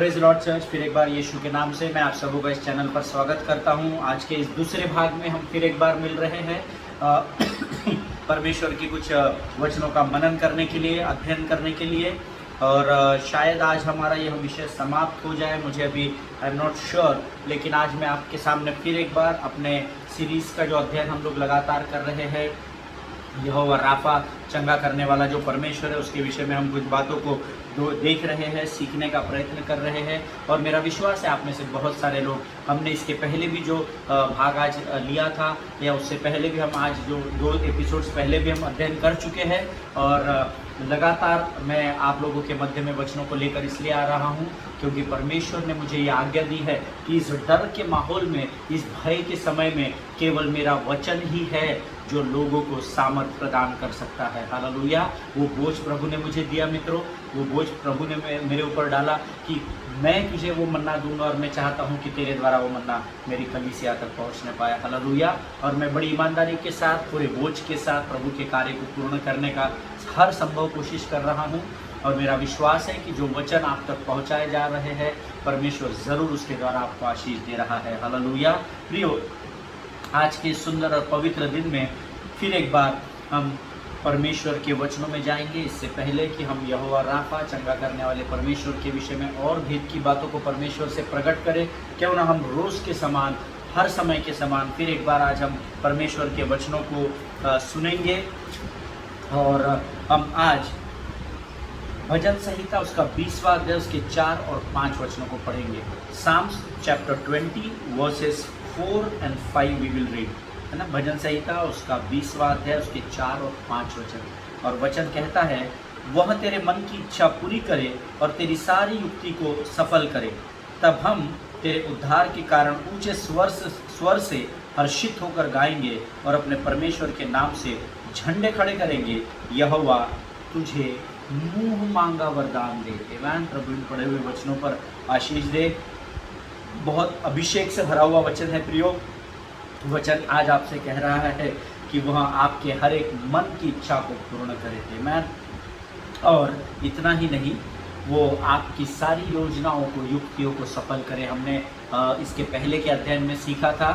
Praise Lord church फिर एक बार यीशु के नाम से मैं आप सबों का इस चैनल पर स्वागत करता हूं। आज के इस दूसरे भाग में हम फिर एक बार मिल रहे हैं परमेश्वर की कुछ वचनों का मनन करने के लिए, अध्ययन करने के लिए। और शायद आज हमारा यह विषय समाप्त हो जाए, मुझे अभी आई एम नॉट श्योर, लेकिन आज मैं आपके सामने फिर एक बार अपने सीरीज़ का जो अध्ययन हम लोग लगातार कर रहे हैं, यहोवा राफा, चंगा करने वाला जो परमेश्वर है, उसके विषय में हम कुछ बातों को देख रहे हैं, सीखने का प्रयत्न कर रहे हैं। और मेरा विश्वास है आप में से बहुत सारे लोग, हमने इसके पहले भी जो भाग आज लिया था या उससे पहले भी हम आज जो 2 एपिसोड्स पहले भी हम अध्ययन कर चुके हैं। और लगातार मैं आप लोगों के मध्य में वचनों को लेकर इसलिए आ रहा हूँ क्योंकि परमेश्वर ने मुझे ये आज्ञा दी है कि इस डर के माहौल में, इस भय के समय में केवल मेरा वचन ही है जो लोगों को सामर्थ प्रदान कर सकता है। हालेलुया। वो बोझ प्रभु ने मुझे दिया मित्रों, वो बोझ प्रभु ने मेरे ऊपर डाला कि मैं तुझे वो मन्ना दूंगा, और मैं चाहता हूँ कि तेरे द्वारा वो मन्ना मेरी कलीसिया तक पहुँचने पाए। हालेलुया। और मैं बड़ी ईमानदारी के साथ, पूरे बोझ के साथ प्रभु के कार्य को पूर्ण करने का हर संभव कोशिश कर रहा हूँ। और मेरा विश्वास है कि जो वचन आप तक पहुँचाए जा रहे हैं, परमेश्वर ज़रूर उसके द्वारा आपको आशीष दे रहा है। हालेलुया। प्रियो, आज के सुंदर और पवित्र दिन में फिर एक बार हम परमेश्वर के वचनों में जाएंगे। इससे पहले कि हम यहोवा राफा, चंगा करने वाले परमेश्वर के विषय में और भेद की बातों को परमेश्वर से प्रकट करें, क्यों ना हम रोज़ के समान, हर समय के समान फिर एक बार आज हम परमेश्वर के वचनों को सुनेंगे। और हम आज भजन संहिता उसका 20वां अध्याय, उसके 4 और 5 वचनों को पढ़ेंगे। Psalms chapter 20 verses 4 and 5 we will read, है ना। भजन संहिता उसका 20वां अध्याय, उसके 4 और 5 वचन। और वचन कहता है, वह तेरे मन की इच्छा पूरी करे और तेरी सारी युक्ति को सफल करे। तब हम तेरे उद्धार के कारण ऊंचे स्वर से हर्षित होकर गाएंगे और अपने परमेश्वर के नाम से झंडे खड़े करेंगे। यहोवा तुझे मुंह मांगा वरदान दे। आमीन। प्रभु इन पढ़े हुए वचनों पर आशीष दे। बहुत अभिषेक से भरा हुआ वचन है प्रियो। वचन आज आपसे कह रहा है कि वह आपके हर एक मन की इच्छा को पूर्ण करे। आमीन। और इतना ही नहीं, वो आपकी सारी योजनाओं को, युक्तियों को सफल करे। हमने इसके पहले के अध्ययन में सीखा था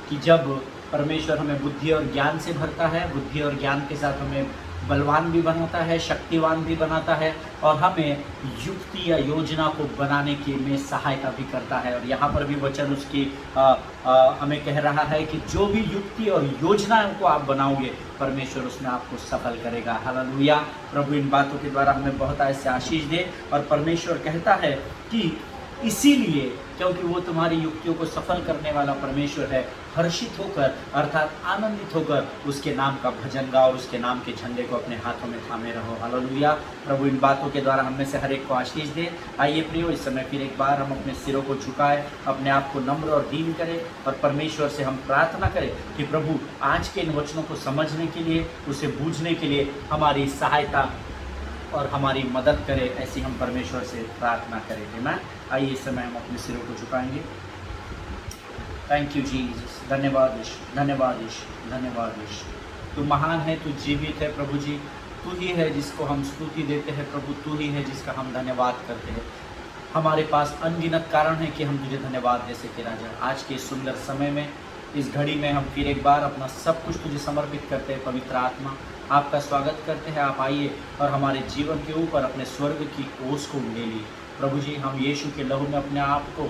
कि जब परमेश्वर हमें बुद्धि और ज्ञान से भरता है, बुद्धि और ज्ञान के साथ हमें बलवान भी बनाता है, शक्तिवान भी बनाता है, और हमें युक्ति या योजना को बनाने की में सहायता भी करता है। और यहाँ पर भी वचन उसकी हमें कह रहा है कि जो भी युक्ति और योजनाओं को आप बनाओगे, परमेश्वर उसमें आपको सफल करेगा। हालेलुया। प्रभु इन बातों के द्वारा हमें बहुत ऐसे आशीष दे। और परमेश्वर कहता है कि इसीलिए, क्योंकि वो तुम्हारी युक्तियों को सफल करने वाला परमेश्वर है, हर्षित होकर अर्थात आनंदित होकर उसके नाम का भजन गाओ और उसके नाम के झंडे को अपने हाथों में थामे रहो। हालेलुया। प्रभु इन बातों के द्वारा हम में से हर एक को आशीष दे। आइए प्रियो, इस समय फिर एक बार हम अपने सिरों को झुकाएं, अपने आप को नम्र और दीन करें और परमेश्वर से हम प्रार्थना करें कि प्रभु आज के इन वचनों को समझने के लिए, उसे बूझने के लिए हमारी सहायता और हमारी मदद करे। ऐसी हम परमेश्वर से प्रार्थना करेंगे। मैं आइए इस समय हम अपने सिरों को झुकाएंगे। Thank you Jesus. धन्यवाद यीशु, धन्यवाद यीशु, धन्यवाद यीशु। तू महान है, तू जीवित है प्रभु जी। तू ही है जिसको हम स्तुति देते हैं प्रभु, तू ही है जिसका हम धन्यवाद करते हैं। हमारे पास अनगिनत कारण है कि हम तुझे धन्यवाद दे सके राजा। आज के सुंदर समय में, इस घड़ी में हम फिर एक बार अपना सब कुछ तुझे समर्पित करते हैं। पवित्र आत्मा, आपका स्वागत करते हैं। आप आइए और हमारे जीवन के ऊपर अपने स्वर्ग की ओस को ले ली प्रभु जी। हम यीशु के लहू में अपने आप को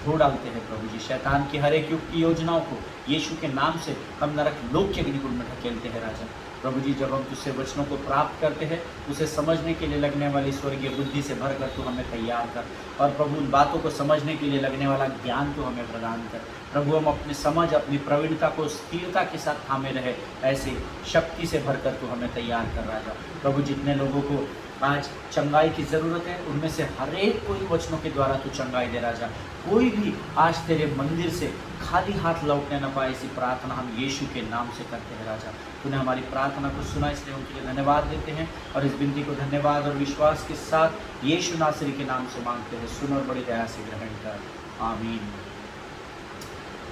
धो डालते हैं प्रभु जी। शैतान की हर एक युक्ति योजनाओं को यीशु के नाम से हम नरक लोक के अग्निकुंड में ढकेलते हैं राजा। प्रभु जी, जब हम तुझसे वचनों को प्राप्त करते हैं, उसे समझने के लिए लगने वाली स्वर्गीय बुद्धि से भरकर तू हमें तैयार कर। और प्रभु उन बातों को समझने के लिए लगने वाला ज्ञान तू हमें प्रदान कर। प्रभु हम अपनी समझ, अपनी प्रवीणता को स्थिरता के साथ थामे रहे, ऐसे शक्ति से भरकर तू हमें तैयार कर राजा। प्रभु, जितने लोगों को आज चंगाई की ज़रूरत है, उनमें से हर एक को इन वचनों के द्वारा तू चंगाई दे राजा। कोई भी आज तेरे मंदिर से खाली हाथ लौटने न पाए, इसी प्रार्थना हम यीशु के नाम से करते हैं राजा। तूने हमारी प्रार्थना को सुना, इसलिए हम तुझे धन्यवाद देते हैं। और इस विनती को धन्यवाद और विश्वास के साथ यीशु नासरी के नाम से मांगते हैं। सुन और बड़ी दया से ग्रहण कर। आमीन।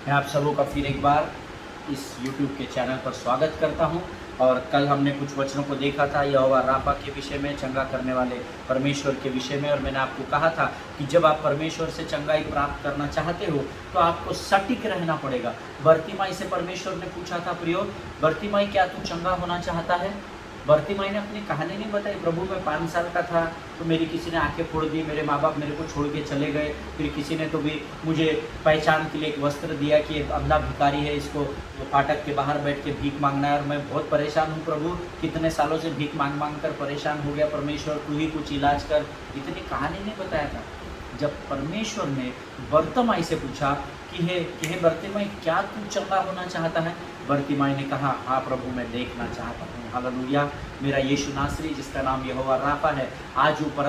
मैं आप सबों का फिर एक बार इस YouTube के चैनल पर स्वागत करता हूं। और कल हमने कुछ वचनों को देखा था यहोवा राफा के विषय में, चंगा करने वाले परमेश्वर के विषय में। और मैंने आपको कहा था कि जब आप परमेश्वर से चंगाई प्राप्त करना चाहते हो तो आपको सटीक रहना पड़ेगा। बर्तिमाई से परमेश्वर ने पूछा था, प्रियो बर्तिमाई क्या तू चंगा होना चाहता है? बर्तिमाई ने अपनी कहानी नहीं बताई, प्रभु मैं 5 साल का था तो मेरी किसी ने आंखें फोड़ दी, मेरे माँ बाप मेरे को छोड़ के चले गए, फिर किसी ने तो भी मुझे पहचान के लिए एक वस्त्र दिया कि एक अंधा भिखारी है, इसको फाटक के बाहर बैठ के भीख मांगना है और मैं बहुत परेशान हूँ प्रभु, कितने सालों से भीख मांग मांग कर परेशान हो गया, परमेश्वर तू ही कुछ इलाज कर। इतनी कहानी नहीं बताया था। जब परमेश्वर ने बर्तिमाई से पूछा कि हे बर्तिमाई क्या तू चंगा होना चाहता है? बर्तिमाई ने कहा, हाँ प्रभु मैं देखना चाहता हूँ। हालेलुया। मेरा यीशु नासरी जिसका नाम यहोवा राफा है, आज ऊपर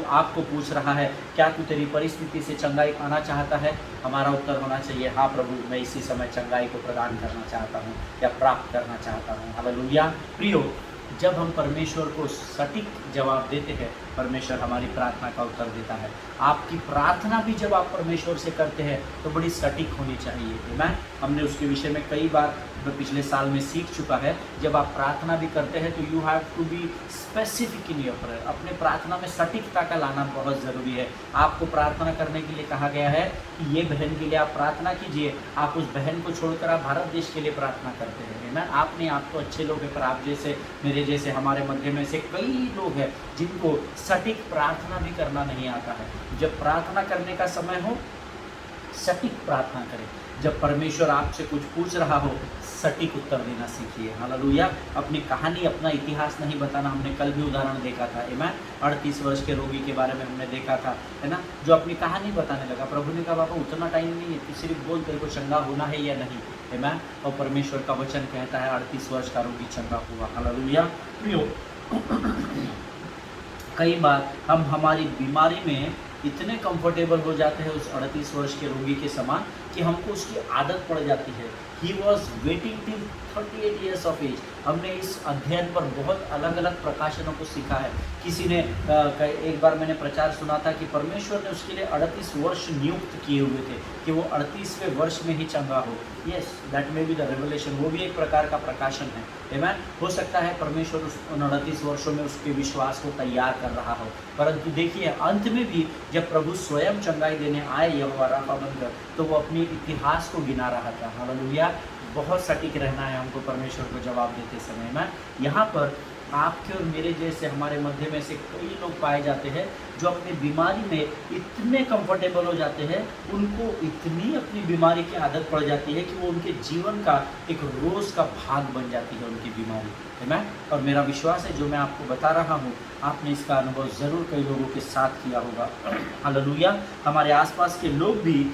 आपको पूछ रहा है, क्या तू तेरी परिस्थिति से चंगाई पाना चाहता है? हमारा उत्तर होना चाहिए, हाँ प्रभु मैं इसी समय चंगाई को प्रदान करना चाहता हूँ या प्राप्त करना चाहता हूँ। हालेलुया। प्रियो, जब हम परमेश्वर को सटीक जवाब देते हैं, परमेश्वर हमारी प्रार्थना का उत्तर देता है। आपकी प्रार्थना भी जब आप परमेश्वर से करते हैं तो बड़ी सटीक होनी चाहिए। आमीन। हमने उसके विषय में कई बार पिछले साल में सीख चुका है। जब आप प्रार्थना भी करते हैं तो you have to be specific in your prayer. अपने प्रार्थना में सटीकता का लाना बहुत ज़रूरी है। आपको प्रार्थना करने के लिए कहा गया है कि ये बहन के लिए आप प्रार्थना कीजिए, आप उस बहन को छोड़कर आप भारत देश के लिए प्रार्थना करते हैं। आमीन। आप नहीं, आप तो अच्छे लोग हैं, पर आप जैसे मेरे जैसे हमारे मध्य में से कई लोग हैं जिनको सटीक प्रार्थना भी करना नहीं आता है। जब प्रार्थना करने का समय हो, सटीक प्रार्थना करें। जब परमेश्वर आपसे कुछ पूछ रहा हो, सटीक उत्तर देना सीखिए। हालेलुया। अपनी कहानी, अपना इतिहास नहीं बताना। हमने कल भी उदाहरण देखा था, आमीन। 38 वर्ष के रोगी के बारे में हमने देखा था, है ना, जो अपनी कहानी बताने लगा। प्रभु ने कहा, बाबा उतना टाइम नहीं है, तू सिर्फ बोल तेरे को चंगा होना है या नहीं, आमीन। और परमेश्वर का वचन कहता है 38 वर्ष का रोगी चंगा हुआ। हालेलुया। प्रियो, कई बार हम हमारी बीमारी में इतने कंफर्टेबल हो जाते हैं उस 38 वर्ष के रोगी के समान कि हमको उसकी आदत पड़ जाती है। He was waiting till 38 years of age. हमने इस अध्ययन पर बहुत अलग अलग प्रकाशनों को सीखा है। किसी ने एक बार मैंने प्रचार सुना था कि परमेश्वर ने उसके लिए 38 वर्ष नियुक्त किए हुए थे कि वो 38वें वर्ष में ही चंगा हो। Yes, that may be the revelation. वो भी एक प्रकार का प्रकाशन है। आमीन। हो सकता है परमेश्वर उन 38 वर्षों में उसके विश्वास को तैयार कर रहा हो, परंतु देखिए अंत में भी जब प्रभु स्वयं चंगाई देने आए यहोवा राफा बनकर, तो वो अपने इतिहास को गिना रहा था। हालेलुया। बहुत सटीक रहना है हमको परमेश्वर को जवाब देते समय में। यहाँ पर आपके और मेरे जैसे हमारे मध्य में से कई लोग पाए जाते हैं जो अपनी बीमारी में इतने कंफर्टेबल हो जाते हैं, उनको इतनी अपनी बीमारी की आदत पड़ जाती है कि वो उनके जीवन का एक रोज़ का भाग बन जाती है उनकी बीमारी, है ना। और मेरा विश्वास है जो मैं आपको बता रहा हूँ, आपने इसका अनुभव ज़रूर कई लोगों के साथ किया होगा। हालेलुया। हमारे आसपास के लोग भी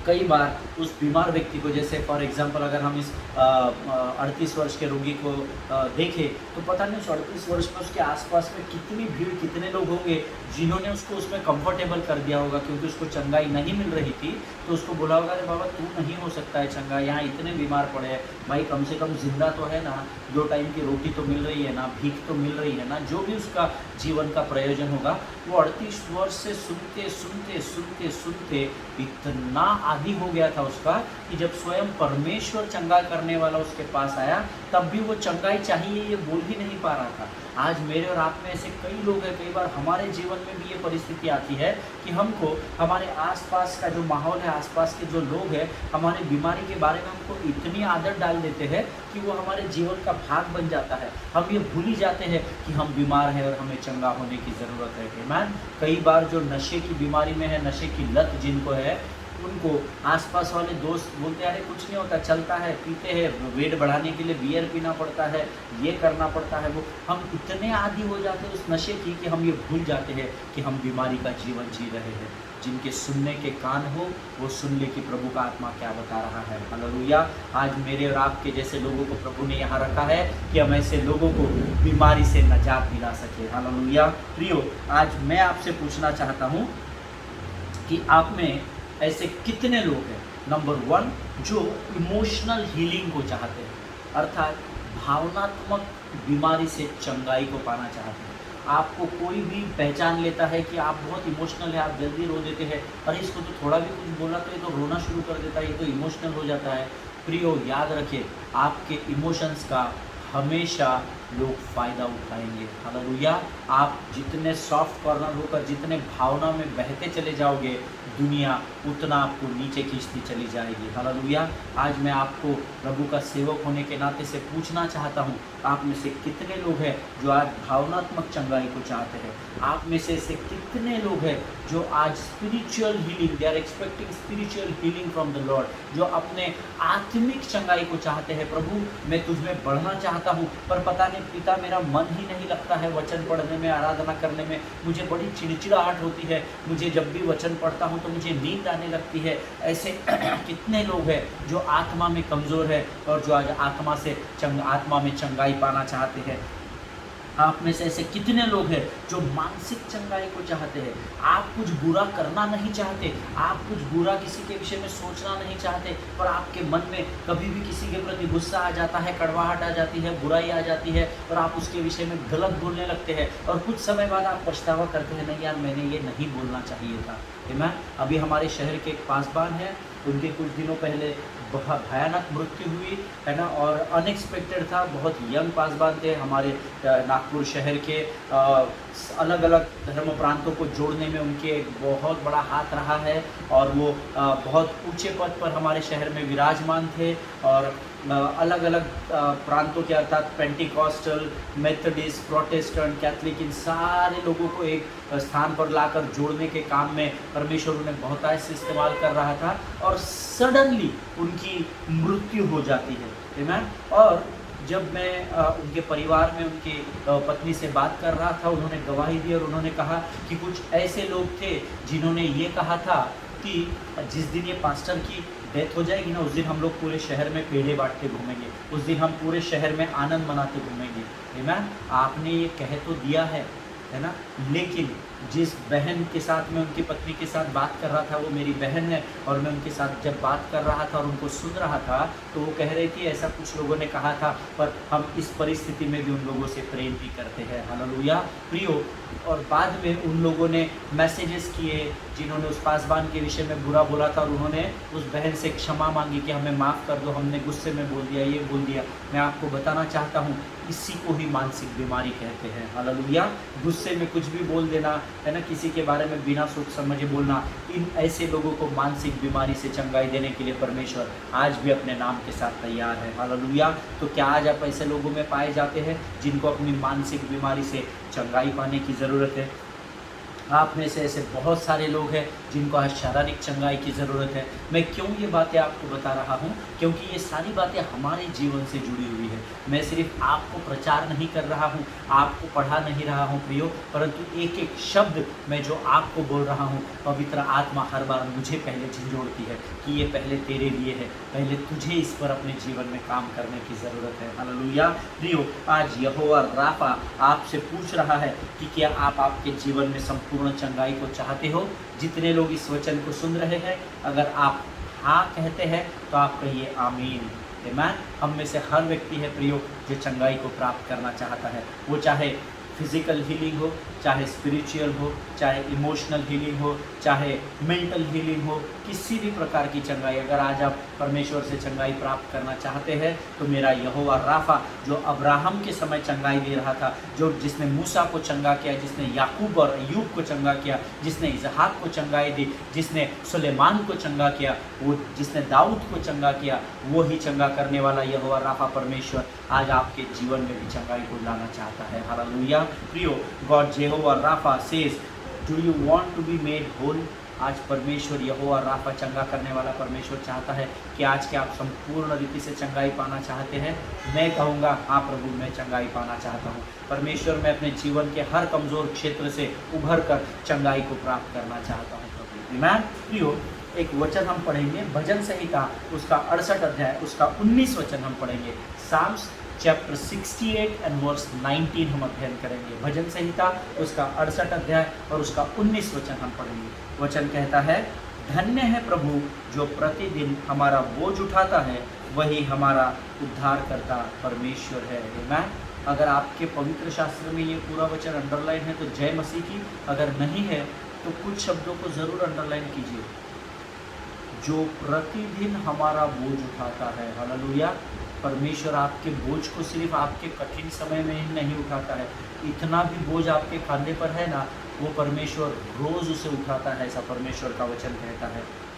कई बार उस बीमार व्यक्ति को, जैसे फॉर एग्जांपल अगर हम इस 38 वर्ष के रोगी को देखें तो पता नहीं उस 38 वर्ष में उसके आसपास में कितनी भीड़, कितने लोग होंगे जिन्होंने उसको उसमें कंफर्टेबल कर दिया होगा, क्योंकि उसको चंगाई नहीं मिल रही थी तो उसको बोला होगा, अरे बाबा तू नहीं हो सकता है चंगा, यहाँ इतने बीमार पड़े हैं, भाई कम से कम जिंदा तो है ना, 2 टाइम की रोटी तो मिल रही है ना, भीख तो मिल रही है ना, जो भी उसका जीवन का प्रयोजन होगा। वो 38 वर्ष से सुनते सुनते सुनते सुनते इतना आदी हो गया था उसका कि जब स्वयं परमेश्वर चंगा करने वाला उसके पास आया तब भी वो चंगाई चाहिए ये बोल ही नहीं पा रहा था। आज मेरे और आप में ऐसे कई लोग हैं, कई बार हमारे जीवन में भी ये परिस्थिति आती है कि हमको हमारे आसपास का जो माहौल है, आसपास के जो लोग हैं, हमारी बीमारी के बारे में हमको इतनी आदत डाल देते हैं कि वो हमारे जीवन का भाग बन जाता है। हम ये भूल ही जाते हैं कि हम बीमार हैं और हमें चंगा होने की ज़रूरत है। आमीन। कई बार जो नशे की बीमारी में है, नशे की लत जिनको है, उनको आसपास वाले दोस्त बोलते हैं, अरे कुछ नहीं होता, चलता है, पीते हैं, वेट बढ़ाने के लिए बियर पीना पड़ता है, ये करना पड़ता है, वो हम इतने आदी हो जाते हैं उस नशे की कि हम ये भूल जाते हैं कि हम बीमारी का जीवन जी रहे हैं। जिनके सुनने के कान हो वो सुन ले कि प्रभु का आत्मा क्या बता रहा है। हालेलुया। आज मेरे और आपके जैसे लोगों को प्रभु ने यहाँ रखा है कि हम ऐसे लोगों को बीमारी से निजात दिला सके। हालेलुया। प्रियो, आज मैं आपसे पूछना चाहता हूँ कि आप में ऐसे कितने लोग हैं, नंबर 1, जो इमोशनल हीलिंग को चाहते हैं, अर्थात भावनात्मक बीमारी से चंगाई को पाना चाहते हैं। आपको कोई भी पहचान लेता है कि आप बहुत इमोशनल है, आप जल्दी रो देते हैं, अरे इसको तो थोड़ा भी कुछ बोला तो ये तो रोना शुरू कर देता है, ये तो इमोशनल हो जाता है। प्रियो, याद रखिए, आपके इमोशंस का हमेशा लोग फ़ायदा उठाएंगे। हालेलुया। आप जितने सॉफ्ट कॉर्नर होकर जितने भावना में बहते चले जाओगे, दुनिया उतना आपको नीचे खींचती चली जाएगी। हालेलुया। आज मैं आपको प्रभु का सेवक होने के नाते से पूछना चाहता हूँ, आप में से कितने लोग हैं जो आज भावनात्मक चंगाई को चाहते हैं? आप में से ऐसे कितने लोग हैं जो आज spiritual healing, they are expecting spiritual healing from the Lord, जो अपने आत्मिक चंगाई को चाहते हैं? प्रभु मैं तुझ में बढ़ना चाहता हूँ, पर पता नहीं पिता मेरा मन ही नहीं लगता है वचन पढ़ने में, आराधना करने में, मुझे बड़ी चिड़चिड़ाहट होती है, मुझे जब भी वचन पढ़ता हूँ तो मुझे नींद आने लगती है। ऐसे कितने लोग हैं जो आत्मा में कमज़ोर है और जो आज आत्मा में चंगाई पाना चाहते हैं? आप में से ऐसे कितने लोग हैं जो मानसिक चंगाई को चाहते हैं? आप कुछ बुरा करना नहीं चाहते, आप कुछ बुरा किसी के विषय में सोचना नहीं चाहते, पर आपके मन में कभी भी किसी के प्रति गुस्सा आ जाता है, कड़वाहट आ जाती है, बुराई आ जाती है और आप उसके विषय में गलत बोलने लगते हैं और कुछ समय बाद आप पछतावा करते हैं, नहीं यार मैंने ये नहीं बोलना चाहिए था। मैं अभी हमारे शहर के एक पासबान हैं, उनके कुछ दिनों पहले भयानक मृत्यु हुई है ना, और अनएक्सपेक्टेड था। बहुत यंग पासबान थे, हमारे नागपुर शहर के अलग अलग धर्म प्रांतों को जोड़ने में उनके एक बहुत बड़ा हाथ रहा है और वो बहुत ऊंचे पद पर हमारे शहर में विराजमान थे और अलग अलग प्रांतों के अर्थात पेंटिकॉस्टल, मेथडिस्ट, प्रोटेस्टेंट, कैथलिक, इन सारे लोगों को एक स्थान पर लाकर जोड़ने के काम में परमेश्वर उन्हें बहुत ऐसे इस्तेमाल कर रहा था और सडनली उनकी मृत्यु हो जाती है। आमीन। और जब मैं उनके परिवार में उनकी पत्नी से बात कर रहा था, उन्होंने गवाही दी और उन्होंने कहा कि कुछ ऐसे लोग थे जिन्होंने ये कहा था कि जिस दिन ये पास्टर की डेथ हो जाएगी ना, उस दिन हम लोग पूरे शहर में पेड़े बांटते घूमेंगे, उस दिन हम पूरे शहर में आनंद मनाते घूमेंगे। आमीन। आपने ये कह तो दिया है ना, लेकिन जिस बहन के साथ मैं उनकी पत्नी के साथ बात कर रहा था वो मेरी बहन है और मैं उनके साथ जब बात कर रहा था और उनको सुन रहा था तो वो कह रही थी ऐसा कुछ लोगों ने कहा था, पर हम इस परिस्थिति में भी उन लोगों से प्रेम भी करते हैं। हालेलुया प्रियो। और बाद में उन लोगों ने मैसेजेस किए जिन्होंने उस पासबान के विषय में बुरा बोला था और उन्होंने उस बहन से क्षमा मांगी कि हमें माफ़ कर दो, हमने गुस्से में बोल दिया, ये बोल दिया। मैं आपको बताना चाहता हूँ इसी को ही मानसिक बीमारी कहते हैं। हालेलुया। गुस्से में कुछ भी बोल देना है ना, किसी के बारे में बिना सोच समझे बोलना, इन ऐसे लोगों को मानसिक बीमारी से चंगाई देने के लिए परमेश्वर आज भी अपने नाम के साथ तैयार है। हालेलुया। तो क्या आज आप ऐसे लोगों में पाए जाते हैं जिनको अपनी मानसिक बीमारी से चंगाई पाने की ज़रूरत है? आप में से ऐसे बहुत सारे लोग हैं जिनको आज शारीरिक चंगाई की ज़रूरत है। मैं क्यों ये बातें आपको बता रहा हूँ? क्योंकि ये सारी बातें हमारे जीवन से जुड़ी हुई है। मैं सिर्फ आपको प्रचार नहीं कर रहा हूँ, आपको पढ़ा नहीं रहा हूँ प्रियो, परंतु एक एक शब्द मैं जो आपको बोल रहा हूँ, पवित्र आत्मा हर बार मुझे पहले झंझोड़ती है कि ये पहले तेरे लिए है, पहले तुझे इस पर अपने जीवन में काम करने की ज़रूरत है। हालेलुया प्रियो। आज यहोवा राफा आपसे पूछ रहा है कि क्या आप आपके जीवन में संपूर्ण चंगाई को चाहते हो? जितने लोग इस वचन को सुन रहे हैं, अगर आप हाँ कहते हैं तो आप कहिए आमीन। आमीन। हम में से हर व्यक्ति है प्रियो जो चंगाई को प्राप्त करना चाहता है, वो चाहे फिजिकल हीलिंग हो, चाहे स्पिरिचुअल हो, चाहे इमोशनल हीलिंग हो, चाहे मेंटल हीलिंग हो, किसी भी प्रकार की चंगाई। अगर आज आप परमेश्वर से चंगाई प्राप्त करना चाहते हैं तो मेरा यहोवा राफा जो अब्राहम के समय चंगाई दे रहा था, जो जिसने मूसा को चंगा किया, जिसने याकूब और अय्यूब को चंगा किया, जिसने इसहाक को चंगाई दी, जिसने सुलेमान को चंगा किया, वो जिसने दाऊद को चंगा किया, वो ही चंगा करने वाला यहोवा राफा परमेश्वर आज आपके जीवन में भी चंगाई को लाना चाहता है। हालेलुया प्रियो। God Jehovah Rapha says, do you want to be made whole? आज परमेश्वर यहोवा राफा चंगा करने वाला परमेश्वर चाहता है कि आज के आप संपूर्ण रीति से चंगाई पाना चाहते हैं। मैं कहूँगा हाँ प्रभु मैं चंगाई पाना चाहता हूँ। परमेश्वर मैं अपने जीवन के हर कमज़ोर क्षेत्र से उभर कर चंगाई को प्राप्त करना चाहता हूँ प्रभु। आमीन प्रियो। एक वचन हम पढ़ेंगे भजन संहिता उसका 68 अध्याय उसका 19 वचन हम पढ़ेंगे। साम्स चैप्टर 68 एंड वर्स 19 हम अध्ययन करेंगे। भजन संहिता उसका 68 अध्याय और उसका 19 वचन हम पढ़ेंगे। वचन कहता है, धन्य है प्रभु जो प्रतिदिन हमारा बोझ उठाता है, वही हमारा उद्धार करता परमेश्वर है। आमीन। अगर आपके पवित्र शास्त्र में ये पूरा वचन अंडरलाइन है तो जय मसीह की, अगर नहीं है तो कुछ शब्दों को ज़रूर अंडरलाइन कीजिए। जो प्रतिदिन हमारा बोझ उठाता है। हालेलुया। परमेश्वर आपके बोझ को सिर्फ आपके कठिन समय में ही नहीं उठाता है, इतना भी बोझ आपके खांधे पर है ना, वो परमेश्वर रोज़ उसे उठाता है, ऐसा परमेश्वर का वचन कहता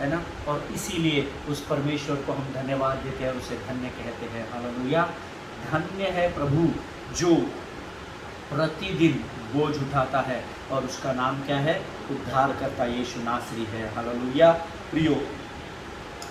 है ना। और इसीलिए उस परमेश्वर को हम धन्यवाद देते हैं और उसे धन्य कहते हैं। हालेलुया। धन्य है प्रभु जो प्रतिदिन बोझ उठाता है, और उसका नाम क्या है? उद्धारकर्ता यीशु नासरी है। हालेलुया। प्रियो,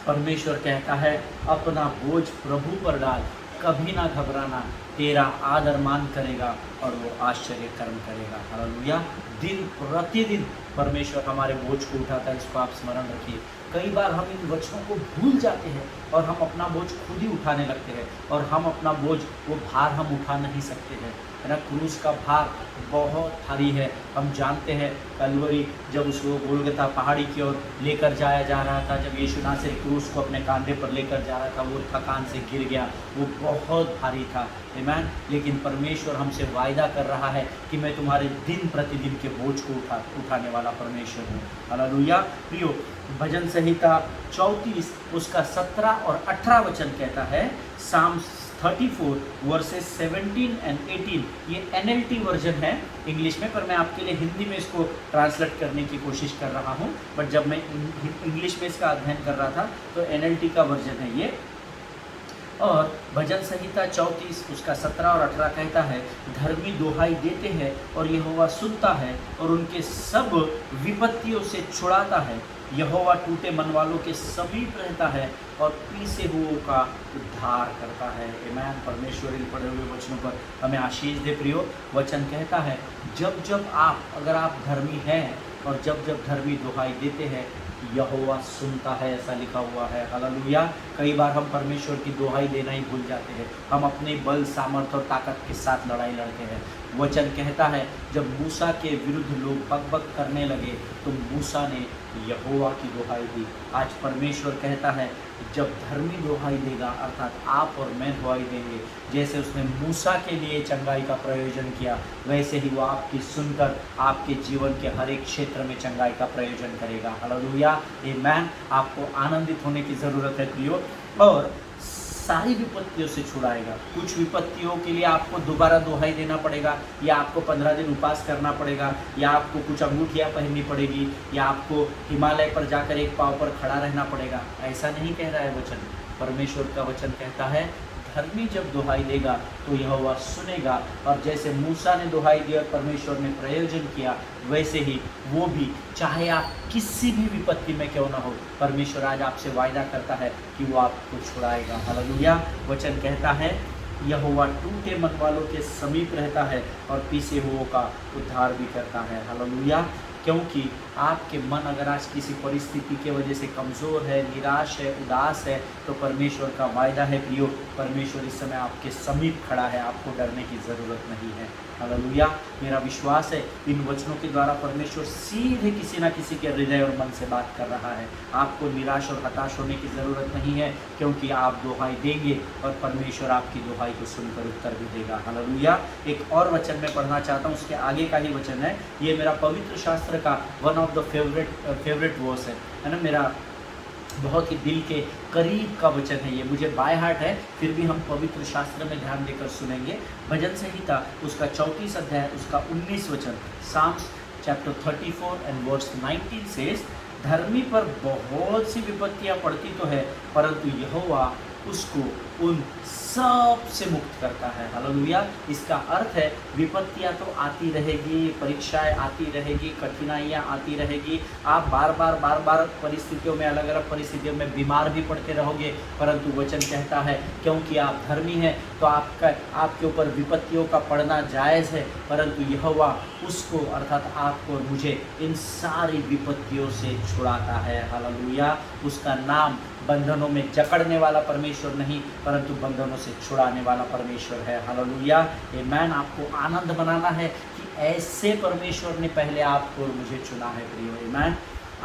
परमेश्वर कहता है अपना बोझ प्रभु पर डाल, कभी ना घबराना, तेरा आदर मान करेगा और वो आश्चर्य कर्म करेगा। हालेलुया। दिन प्रतिदिन परमेश्वर हमारे बोझ को उठाता है, इसको आप स्मरण रखिए। कई बार हम इन वचनों को भूल जाते हैं और हम अपना बोझ खुद ही उठाने लगते हैं, और हम अपना बोझ, वो भार हम उठा नहीं सकते हैं, है ना। क्रूस का भार बहुत भारी है। हम जानते हैं कलवरी जब उसको गोलगता पहाड़ी की ओर लेकर जाया जा रहा था, जब यीशु नासरी क्रूस को अपने कांधे पर लेकर जा रहा था, वो थकान से गिर गया, वो बहुत भारी था, आमीन। लेकिन परमेश्वर हमसे वायदा कर रहा है कि मैं तुम्हारे दिन प्रतिदिन के बोझ को उठाने वाला परमेश्वर हूँ। हालेलुया। प्रियो, भजन संहिता 34 उसका 17 और 18 वचन कहता है, साम्स 34 वर्सेस 17 एंड 18, ये NLT वर्जन है इंग्लिश में, पर मैं आपके लिए हिंदी में इसको ट्रांसलेट करने की कोशिश कर रहा हूँ। बट जब मैं इंग्लिश में इसका अध्ययन कर रहा था तो NLT का वर्जन है ये। और भजन संहिता 34 उसका 17 और 18 कहता है, धर्मी दुहाई देते हैं और यहोवा सुनता है और उनके सब विपत्तियों से छुड़ाता है। यहोवा टूटे मन वालों के समीप रहता है और पीसे हुओं का उद्धार करता है। आमीन। परमेश्वर इन पढ़े हुए वचनों पर हमें आशीष दे। प्रियो, वचन कहता है जब जब आप, अगर आप धर्मी हैं और जब जब धर्मी दुहाई देते हैं, यहोवा सुनता है, ऐसा लिखा हुआ है। हालेलुया। कई बार हम परमेश्वर की दुहाई देना ही भूल जाते हैं, हम अपने बल, सामर्थ्य और ताकत के साथ लड़ाई लड़ते हैं। वचन कहता है जब मूसा के विरुद्ध लोग बकबक करने लगे तो मूसा ने यहोवा की दुहाई दी। आज परमेश्वर कहता है जब धर्मी दुहाई देगा, अर्थात आप और मैं दुहाई देंगे, जैसे उसने मूसा के लिए चंगाई का प्रयोजन किया, वैसे ही वो आपकी सुनकर आपके जीवन के हर एक क्षेत्र में चंगाई का प्रयोजन करेगा। हालेलुया। आमीन। आपको आनंदित होने की ज़रूरत है प्रियो, और सारी विपत्तियों से छुड़ाएगा। कुछ विपत्तियों के लिए आपको दोबारा दुहाई देना पड़ेगा, या आपको 15 दिन उपास करना पड़ेगा, या आपको कुछ अंगूठियाँ पहननी पड़ेगी, या आपको हिमालय पर जाकर एक पाँव पर खड़ा रहना पड़ेगा। ऐसा नहीं कह रहा है वचन। परमेश्वर का वचन कहता है धर्मी जब दुहाई देगा तो यहोवा सुनेगा, और जैसे मूसा ने दुहाई दी और परमेश्वर ने प्रयोजन किया, वैसे ही वो भी, चाहे आप किसी भी विपत्ति में क्यों ना हो, परमेश्वर आज आपसे वायदा करता है कि वो आपको छुड़ाएगा। हालेलुया। वचन कहता है यहोवा टूटे मन वालों के समीप रहता है और पीसे हुओं का उद्धार भी करता है। हालेलुया। क्योंकि आपके मन अगर आज किसी परिस्थिति के वजह से कमज़ोर है, निराश है, उदास है, तो परमेश्वर का वायदा है प्रियो, परमेश्वर इस समय आपके समीप खड़ा है, आपको डरने की ज़रूरत नहीं है। हालेलुया। मेरा विश्वास है इन वचनों के द्वारा परमेश्वर सीधे किसी ना किसी के हृदय और मन से बात कर रहा है। आपको निराश और हताश होने की ज़रूरत नहीं है, क्योंकि आप दुहाई देंगे और परमेश्वर आपकी दुहाई को सुनकर उत्तर भी देगा। हालेलुया। एक और वचन मैं पढ़ना चाहता हूँ, उसके आगे का ही वचन है, ये मेरा पवित्र शास्त्र का one of the favourite verse है ना, मेरा बहुत ही दिल के करीब का वचन है ये, मुझे बाय हार्ट है, फिर भी हम पवित्र शास्त्र में ध्यान देकर सुनेंगे। भजन संहिता उसका 34 अध्याय उसका 19 वचन, psalms chapter 34 and verse 19 says, धर्मी पर बहुत सी विपत्तियां पड़ती तो है, परंतु यहोवा उसको उन सब से मुक्त करता है। हालेलुया। इसका अर्थ है विपत्तियां तो आती रहेगी, परीक्षाएं आती रहेगी, कठिनाइयां आती रहेगी, आप बार बार परिस्थितियों में, अलग अलग परिस्थितियों में बीमार भी पड़ते रहोगे, परंतु वचन कहता है क्योंकि आप धर्मी हैं तो आपके ऊपर विपत्तियों का पड़ना जायज़ है, परंतु यहोवा उसको, अर्थात आपको और मुझे, इन सारी विपत्तियों से छुड़ाता है। हालेलुया। उसका नाम बंधनों में जकड़ने वाला परमेश्वर नहीं, परंतु बंधनों से छुड़ाने वाला परमेश्वर है। हालेलुया। आमीन। आपको आनंद मनाना है कि ऐसे परमेश्वर ने पहले आपको और मुझे चुना है प्रियो। आमीन।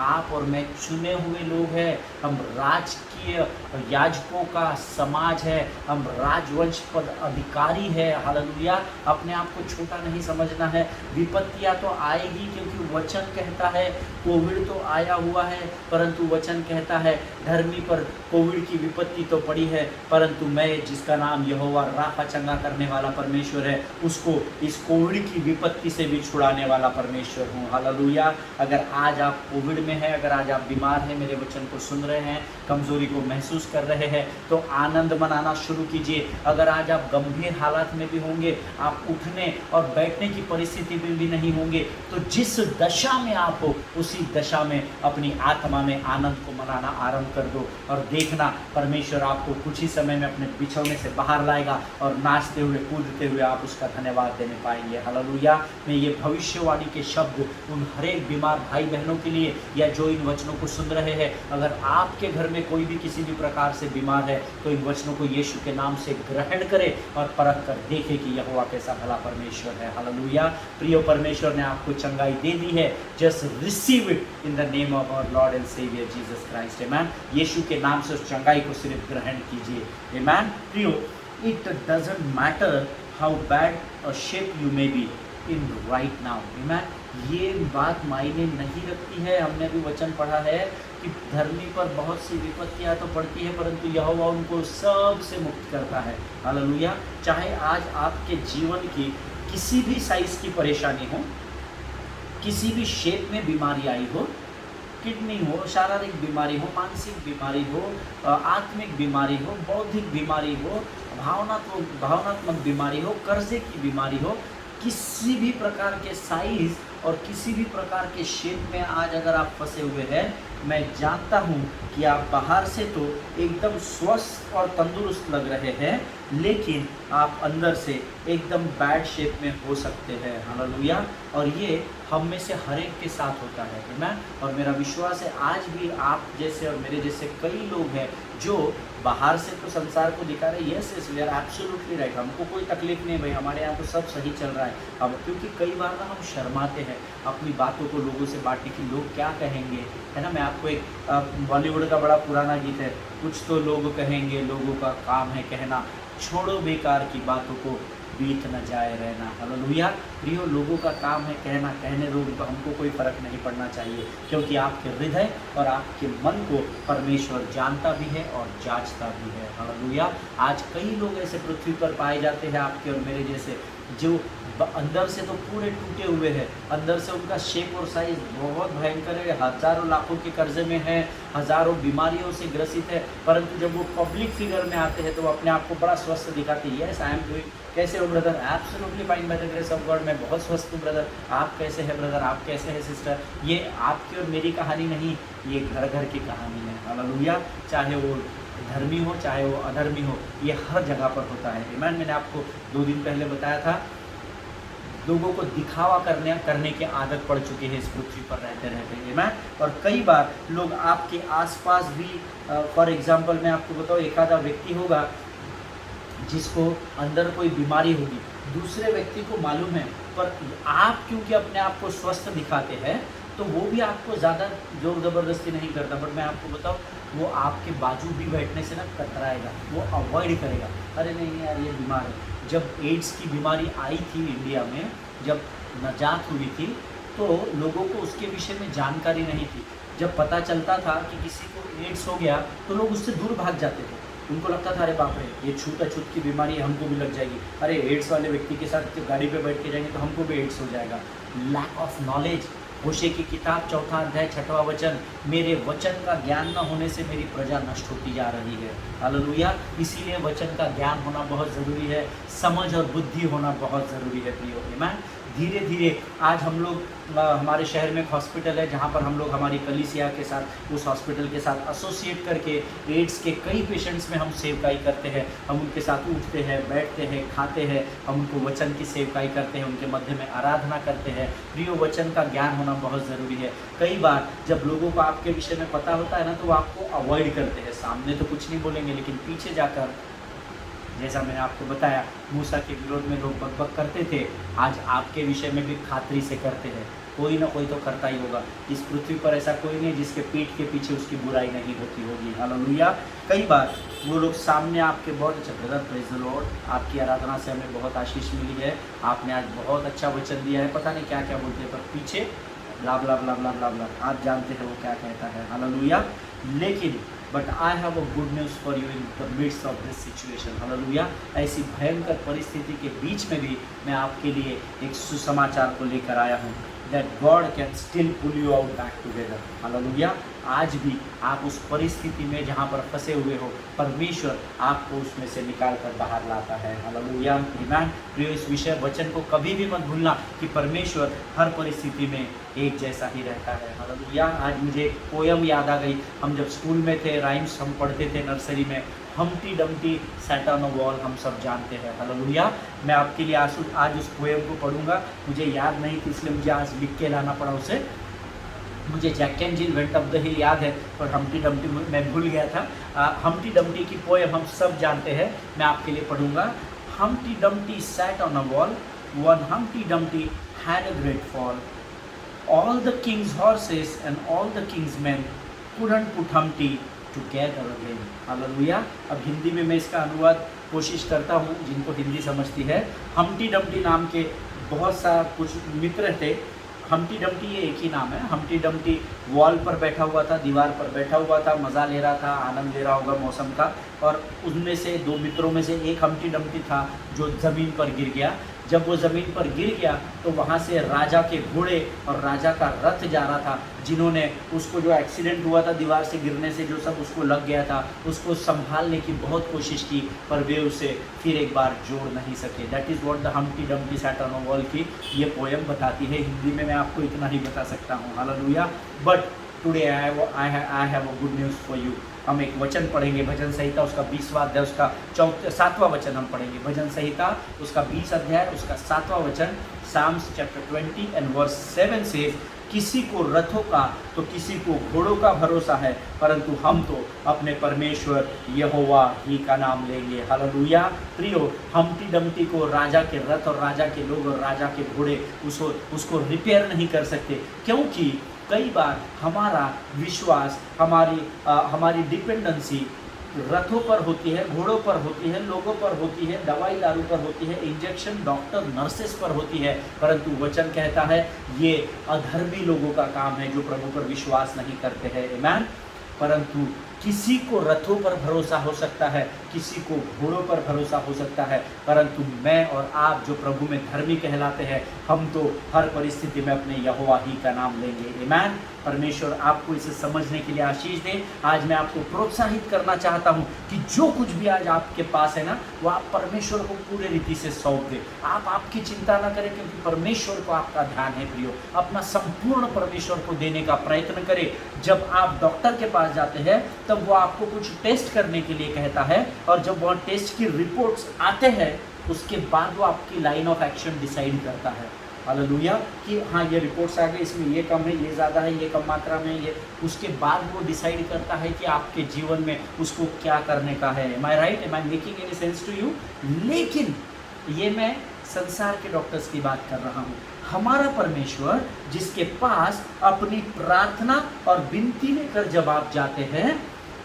आप और मैं चुने हुए लोग हैं, हम राजकीय याजकों का समाज है, हम राजवंश पद अधिकारी है। हालेलुया। अपने आप को छोटा नहीं समझना है। विपत्तियां तो आएगी, क्योंकि वचन कहता है, कोविड तो आया हुआ है परंतु वचन कहता है धर्मी पर कोविड की विपत्ति तो पड़ी है, परंतु मैं जिसका नाम यहोवा राफा चंगा करने वाला परमेश्वर है, उसको इस कोविड की विपत्ति से भी छुड़ाने वाला परमेश्वर हूँ। हालेलुया। अगर आज आप कोविड में हैं, अगर आज आप बीमार हैं, मेरे वचन को सुन रहे हैं, कमजोरी को महसूस कर रहे हैं, तो आनंद मनाना शुरू कीजिए। अगर आज आप गंभीर हालात में भी होंगे, आप उठने और बैठने की परिस्थिति में भी नहीं होंगे, तो जिस दशा में आप हो उसी दशा में अपनी आत्मा में आनंद को मनाना आरंभ कर दो, और देखना परमेश्वर आपको कुछ ही समय में अपने बिछौने से बाहर लाएगा और नाचते हुए कूदते हुए आप उसका धन्यवाद देने पाएंगे। हालेलुया। मैं ये भविष्यवाणी के शब्द उन हरेक बीमार भाई बहनों के लिए, या जो इन वचनों को सुन रहे हैं, अगर आपके घर में कोई भी किसी भी प्रकार से बीमार है, तो इन वचनों को यीशु के नाम से ग्रहण करे और परख कर देखे कि यहोवा कैसा भला परमेश्वर है। हालेलुया। प्रियो, परमेश्वर ने आपको चंगाई दे दी है। Just receive it in the name of our Lord and Saviour Jesus Christ. Amen. यीशु के नाम से उस चंगाई को सिर्फ ग्रहण कीजिए। आमेन। प्रियो, it doesn't matter how bad a shape you may be in right now. Amen. ये बात मायने नहीं रखती है। हमने भी वचन पढ़ा है कि धर्मी पर बहुत सी विपत्तियां तो पड़ती है, परंतु यहोवा उनको सब से मुक्त करता है। हालेलुया। चाहे आज आपके जीवन की किसी भी साइज की परेशानी हो, किसी भी शेप में बीमारी आई हो, किडनी हो, शारीरिक बीमारी हो, मानसिक बीमारी हो, आत्मिक बीमारी हो, बौद्धिक बीमारी हो, भावनात्मक बीमारी हो, कर्जे की बीमारी हो, किसी भी प्रकार के साइज और किसी भी प्रकार के शेप में आज अगर आप फंसे हुए हैं, मैं जानता हूँ कि आप बाहर से तो एकदम स्वस्थ और तंदुरुस्त लग रहे हैं, लेकिन आप अंदर से एकदम बैड शेप में हो सकते हैं। हालेलुया। और ये हम में से हर एक के साथ होता है। आमीन। और मेरा विश्वास है आज भी आप जैसे और मेरे जैसे कई लोग हैं जो बाहर से तो संसार को दिखा रहे हैं, yes we are absolutely right, हमको कोई तकलीफ नहीं भाई, हमारे यहाँ तो सब सही चल रहा है। अब क्योंकि कई बार ना हम शर्माते हैं अपनी बातों को लोगों से बांटने की, लोग क्या कहेंगे, है ना। मैं आपको एक बॉलीवुड का बड़ा पुराना गीत है, कुछ तो लोग कहेंगे, लोगों का काम है कहना, छोड़ो बेकार की बातों को, बीत न जाए रहना। हालेलुया। प्रियो, लोगों का काम है कहना, कहने दो तो हमको कोई फर्क नहीं पड़ना चाहिए, क्योंकि आपके हृदय और आपके मन को परमेश्वर जानता भी है और जांचता भी है। हालेलुया। आज कई लोग ऐसे पृथ्वी पर पाए जाते हैं आपके और मेरे जैसे, जो अंदर से तो पूरे टूटे हुए हैं, अंदर से उनका शेप और साइज बहुत भयंकर है, हजारों लाखों के कर्जे में है, हजारों बीमारियों से ग्रसित है, परंतु जब वो पब्लिक फिगर में आते हैं तो वो अपने आप को बड़ा स्वस्थ दिखाते हैं। यस आई एम डूइंग, कैसे हो brother, absolutely fine by the grace of God, मैं बहुत स्वस्थ हूँ ब्रदर, आप कैसे हैं ब्रदर, आप कैसे हैं सिस्टर। ये आपकी और मेरी कहानी नहीं, ये घर घर की कहानी है। हालेलुया। चाहे वो धर्मी हो चाहे वो अधर्मी हो, ये हर जगह पर होता है। आमीन। मैंने आपको 2 दिन पहले बताया था, लोगों को दिखावा करने की आदत पड़ चुकी है इस पृथ्वी पर रहते रहते। आमीन। और कई बार लोग आपके आसपास भी, फॉर एग्जांपल मैं आपको बताऊँ, एक आधा व्यक्ति होगा जिसको अंदर कोई बीमारी होगी, दूसरे व्यक्ति को मालूम है, पर आप क्योंकि अपने आप को स्वस्थ दिखाते हैं तो वो भी आपको ज़्यादा जोर ज़बरदस्ती नहीं करता, बट मैं आपको बताऊँ, वो आपके बाजू भी बैठने से ना कतराएगा, वो अवॉइड करेगा, अरे नहीं यार ये बीमार है। जब एड्स की बीमारी आई थी इंडिया में, जब नजात हुई थी, तो लोगों को उसके विषय में जानकारी नहीं थी। जब पता चलता था कि किसी को एड्स हो गया तो लोग उससे दूर भाग जाते थे, उनको लगता था अरे बाप रे ये छूत की बीमारी है, हमको भी लग जाएगी, अरे एड्स वाले व्यक्ति के साथ गाड़ी पे बैठ के जाएंगे तो हमको भी एड्स हो जाएगा। Lack of knowledge. होशे की किताब 4 अध्याय 6वां वचन, मेरे वचन का ज्ञान न होने से मेरी प्रजा नष्ट होती जा रही है। हालेलुया। इसीलिए वचन का ज्ञान होना बहुत ज़रूरी है, समझ और बुद्धि होना बहुत ज़रूरी है प्रियो। आमीन। धीरे धीरे आज हम लोग, हमारे शहर में एक हॉस्पिटल है जहाँ पर हम लोग हमारी कलीसिया के साथ, उस हॉस्पिटल के साथ एसोसिएट करके एड्स के कई पेशेंट्स में हम सेवकाई करते हैं। हम उनके साथ उठते हैं, बैठते हैं, खाते हैं, हम उनको वचन की सेवकाई करते हैं, उनके मध्य में आराधना करते हैं। प्रियो, वचन का ज्ञान होना बहुत ज़रूरी है। कई बार जब लोगों को आपके विषय में पता होता है ना, तो वो आपको अवॉइड करते हैं, सामने तो कुछ नहीं बोलेंगे, लेकिन पीछे जाकर, जैसा मैंने आपको बताया, मूसा के विरोध में लोग बकबक करते थे, आज आपके विषय में भी खातरी से करते हैं। कोई ना कोई तो करता ही होगा। इस पृथ्वी पर ऐसा कोई नहीं जिसके पीठ के पीछे उसकी बुराई नहीं होती होगी। हालेलुया। कई बार वो लोग सामने आपके बहुत अच्छा ब्रदर, प्रेज द लॉर्ड, आपकी आराधना से हमें बहुत आशीष मिली है, आपने आज बहुत अच्छा वचन दिया है, पता नहीं क्या क्या बोलते हैं, पर पीछे ब्ला ब्ला ब्ला ब्ला ब्ला ब्ला, आप जानते हैं वो क्या कहता है। हालेलुया। लेकिन but I have a good news for you in the midst of this situation. Hallelujah. ऐसी भयंकर परिस्थिति के बीच में भी मैं आपके लिए एक सुसमाचार को लेकर आया हूँ, that God can still pull you out back together. Hallelujah. आज भी आप उस परिस्थिति में जहाँ पर फंसे हुए हो, परमेश्वर आपको उसमें से निकाल कर बाहर लाता है। हालेलुया। आमीन। प्रिय, इस विषय वचन को कभी भी मत भूलना कि परमेश्वर हर परिस्थिति में एक जैसा ही रहता है। हालेलुया। आज मुझे एक पोयम याद आ गई। हम जब स्कूल में थे, राइम्स हम पढ़ते थे नर्सरी में, Humpty Dumpty sat on a wall, हम सब जानते हैं। हालेलुया। मैं आपके लिए आज उस पोयम को पढ़ूंगा। मुझे याद नहीं थी, इसलिए मुझे आज लिख के लाना पड़ा उसे। मुझे Jack and Jill went up the hill याद है, पर हम्टी डम्टी मैं भूल गया था। हम्टी डम्टी की पोयम हम सब जानते हैं, मैं आपके लिए पढ़ूंगा। Humpty Dumpty sat on a wall, one Humpty Dumpty had a great fall, all the Kings horses and all the Kings man couldn't put Humpty together again। Hallelujah. अब हिंदी में मैं इसका अनुवाद कोशिश करता हूँ, जिनको हिंदी समझती है। हम्टी डम्टी नाम के बहुत सा कुछ मित्र थे। हम्टी डम्टी ये एक ही नाम है। हम्टी डम्टी वॉल पर बैठा हुआ था, दीवार पर बैठा हुआ था, मज़ा ले रहा था, आनंद ले रहा होगा मौसम का। और उनमें से दो मित्रों में से एक हम्टी डम्टी था जो ज़मीन पर गिर गया। जब वो ज़मीन पर गिर गया तो वहाँ से राजा के घोड़े और राजा का रथ जा रहा था, जिन्होंने उसको जो एक्सीडेंट हुआ था दीवार से गिरने से, जो सब उसको लग गया था, उसको संभालने की बहुत कोशिश की, पर वे उसे फिर एक बार जोड़ नहीं सके। That is what the Humpty Dumpty sat on a wall की ये पोयम बताती है। हिंदी में मैं आपको इतना ही बता सकता हूँ। Hallelujah. But today I have a good news for you. हम एक वचन पढ़ेंगे, भजन संहिता उसका 20वां अध्याय उसका 7वां वचन हम पढ़ेंगे। भजन संहिता उसका 20 अध्याय उसका 7वां वचन, साम्स चैप्टर 20 एंड वर्स 7 से, किसी को रथों का तो किसी को घोड़ों का भरोसा है, परंतु हम तो अपने परमेश्वर यहोवा ही का नाम लेंगे। हालेलुया। प्रियो, हम्टी डम्टी को राजा के रथ और राजा के लोग और राजा के घोड़े उसको रिपेयर नहीं कर सकते, क्योंकि कई बार हमारा विश्वास, हमारी डिपेंडेंसी रथों पर होती है, घोड़ों पर होती है, लोगों पर होती है, दवाई दारू पर होती है, इंजेक्शन, डॉक्टर, नर्सेस पर होती है। परंतु वचन कहता है ये अधर्मी लोगों का काम है जो प्रभु पर विश्वास नहीं करते हैं। आमीन। परंतु किसी को रथों पर भरोसा हो सकता है, किसी को घोड़ों पर भरोसा हो सकता है, परंतु मैं और आप जो प्रभु में धर्मी कहलाते हैं, हम तो हर परिस्थिति में अपने यहोवा ही का नाम लेंगे। आमीन। परमेश्वर आपको इसे समझने के लिए आशीष दे। आज मैं आपको प्रोत्साहित करना चाहता हूं कि जो कुछ भी आज आपके पास है ना, वो आप परमेश्वर को पूरे रीति से सौंप दें। आप आपकी चिंता ना करें, क्योंकि परमेश्वर को आपका ध्यान है। प्रियो, अपना संपूर्ण परमेश्वर को देने का प्रयत्न करें। जब आप डॉक्टर के पास जाते हैं तब वो आपको कुछ टेस्ट करने के लिए कहता है, और जब वह टेस्ट की रिपोर्ट्स आते हैं उसके बाद वो आपकी लाइन ऑफ एक्शन डिसाइड करता है। हालेलुया। कि हाँ, ये रिपोर्ट्स आ गई, इसमें ये कम है, ये ज़्यादा है, ये कम मात्रा में है, ये, उसके बाद वो डिसाइड करता है कि आपके जीवन में उसको क्या करने का है। Am I right? Am I making any sense to you? लेकिन ये मैं संसार के डॉक्टर्स की बात कर रहा हूँ। हमारा परमेश्वर जिसके पास अपनी प्रार्थना और विनती लेकर जब आप जाते हैं,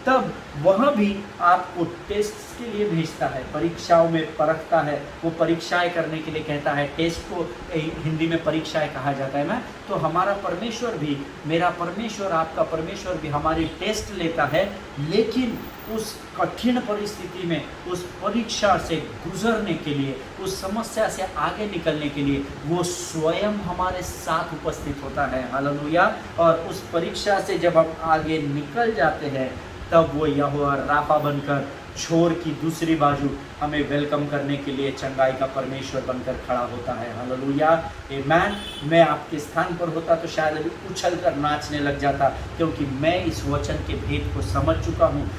तब वह भी आपको टेस्ट के लिए भेजता है, परीक्षाओं में परखता है, वो परीक्षाएं करने के लिए कहता है। टेस्ट को हिंदी में परीक्षाएं कहा जाता है। मैं तो हमारा परमेश्वर भी, मेरा परमेश्वर, आपका परमेश्वर भी हमारी टेस्ट लेता है, लेकिन उस कठिन परिस्थिति में, उस परीक्षा से गुजरने के लिए, उस समस्या से आगे निकलने के लिए वो स्वयं हमारे साथ उपस्थित होता है। हालेलुया। और उस परीक्षा से जब हम आगे निकल जाते हैं, तब वो यहोवा राफा बनकर छोर की दूसरी बाजू हमें वेलकम करने के लिए चंगाई का परमेश्वर बनकर खड़ा होता है। हालेलुया। आमीन। मैं आपके स्थान पर होता तो शायद अभी उछल कर नाचने लग जाता, क्योंकि मैं इस वचन के भेद को समझ चुका हूँ।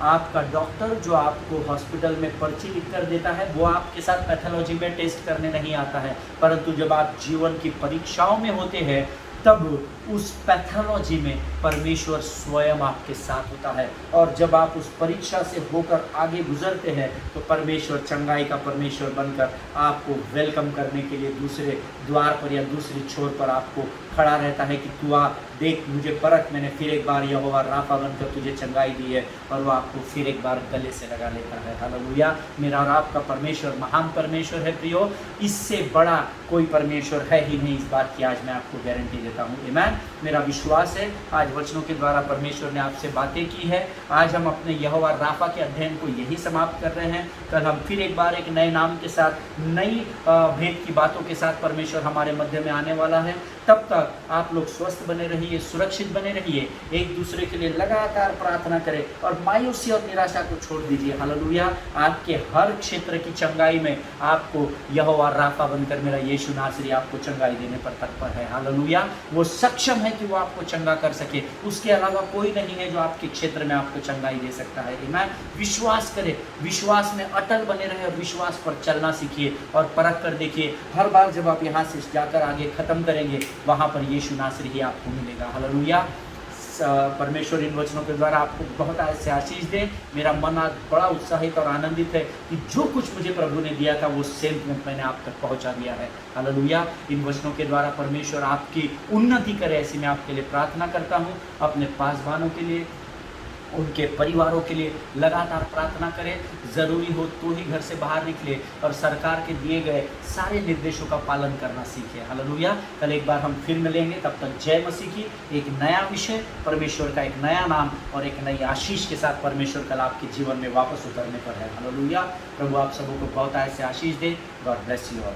आपका डॉक्टर जो आपको हॉस्पिटल में पर्ची लिख कर देता है, वो आपके साथ पैथोलॉजी में टेस्ट करने नहीं आता है, परंतु जब आप जीवन की परीक्षाओं में होते हैं, तब उस पैथोलॉजी में परमेश्वर स्वयं आपके साथ होता है। और जब आप उस परीक्षा से होकर आगे गुजरते हैं, तो परमेश्वर चंगाई का परमेश्वर बनकर आपको वेलकम करने के लिए दूसरे द्वार पर या दूसरी छोर पर आपको खड़ा रहता है कि तू आ देख, मुझे परख, मैंने फिर एक बार यहोवा राफा बनकर तुझे चंगाई दी है, और वो आपको फिर एक बार गले से लगा लेता है। हालेलुया। मेरा और आपका परमेश्वर महान परमेश्वर है प्रियो, इससे बड़ा कोई परमेश्वर है ही नहीं, इस बात की आज मैं आपको गारंटी देता हूँ। आमीन। मेरा विश्वास है आज वचनों के द्वारा परमेश्वर ने आपसे बातें की है। आज हम अपने यहोवा राफा के अध्ययन को यही समाप्त कर रहे हैं। कल हम फिर एक बार एक नए नाम के साथ, नई भेद की बातों के साथ परमेश्वर हमारे मध्य में आने वाला है। तब तक आप लोग स्वस्थ बने रहिए, सुरक्षित बने रहिए, एक दूसरे के लिए लगातार प्रार्थना करें और मायूसी और निराशा को छोड़ दीजिए। हालेलुया। आपके हर क्षेत्र की चंगाई में आपको यहोवा राफा बनकर मेरा यीशु नासरी आपको चंगाई देने पर तत्पर है। हालेलुया। वो सक्षम है कि वो आपको चंगा कर सके, उसके अलावा कोई नहीं है जो आपके क्षेत्र में आपको चंगाई दे सकता है। आमीन। विश्वास करें, विश्वास में अटल बने रहे और विश्वास पर चलना सीखिए और परख कर देखिए। हर बार जब आप यहाँ से जाकर आगे खत्म करेंगे, वहाँ पर यीशु नासरी ही आपको मिलेगा। हालेलुया। परमेश्वर इन वचनों के द्वारा आपको बहुत ऐसे आशीष दे। मेरा मन आज बड़ा उत्साहित और आनंदित है कि जो कुछ मुझे प्रभु ने दिया था वो सेम मैंने आप तक पहुंचा दिया है। हालेलुया। इन वचनों के द्वारा परमेश्वर आपकी उन्नति करे, ऐसी मैं आपके लिए प्रार्थना करता हूँ। अपने पासवानों के लिए, उनके परिवारों के लिए लगातार प्रार्थना करें। ज़रूरी हो तो ही घर से बाहर निकले और सरकार के दिए गए सारे निर्देशों का पालन करना सीखें। हालेलुया। कल एक बार हम फिर मिलेंगे, तब तक जय मसीह की। एक नया विषय, परमेश्वर का एक नया नाम और एक नई आशीष के साथ परमेश्वर कल आपके जीवन में वापस उतरने पर है। हालेलुया। प्रभु आप सबों को बहुत ऐसे आशीष दे। God bless you all.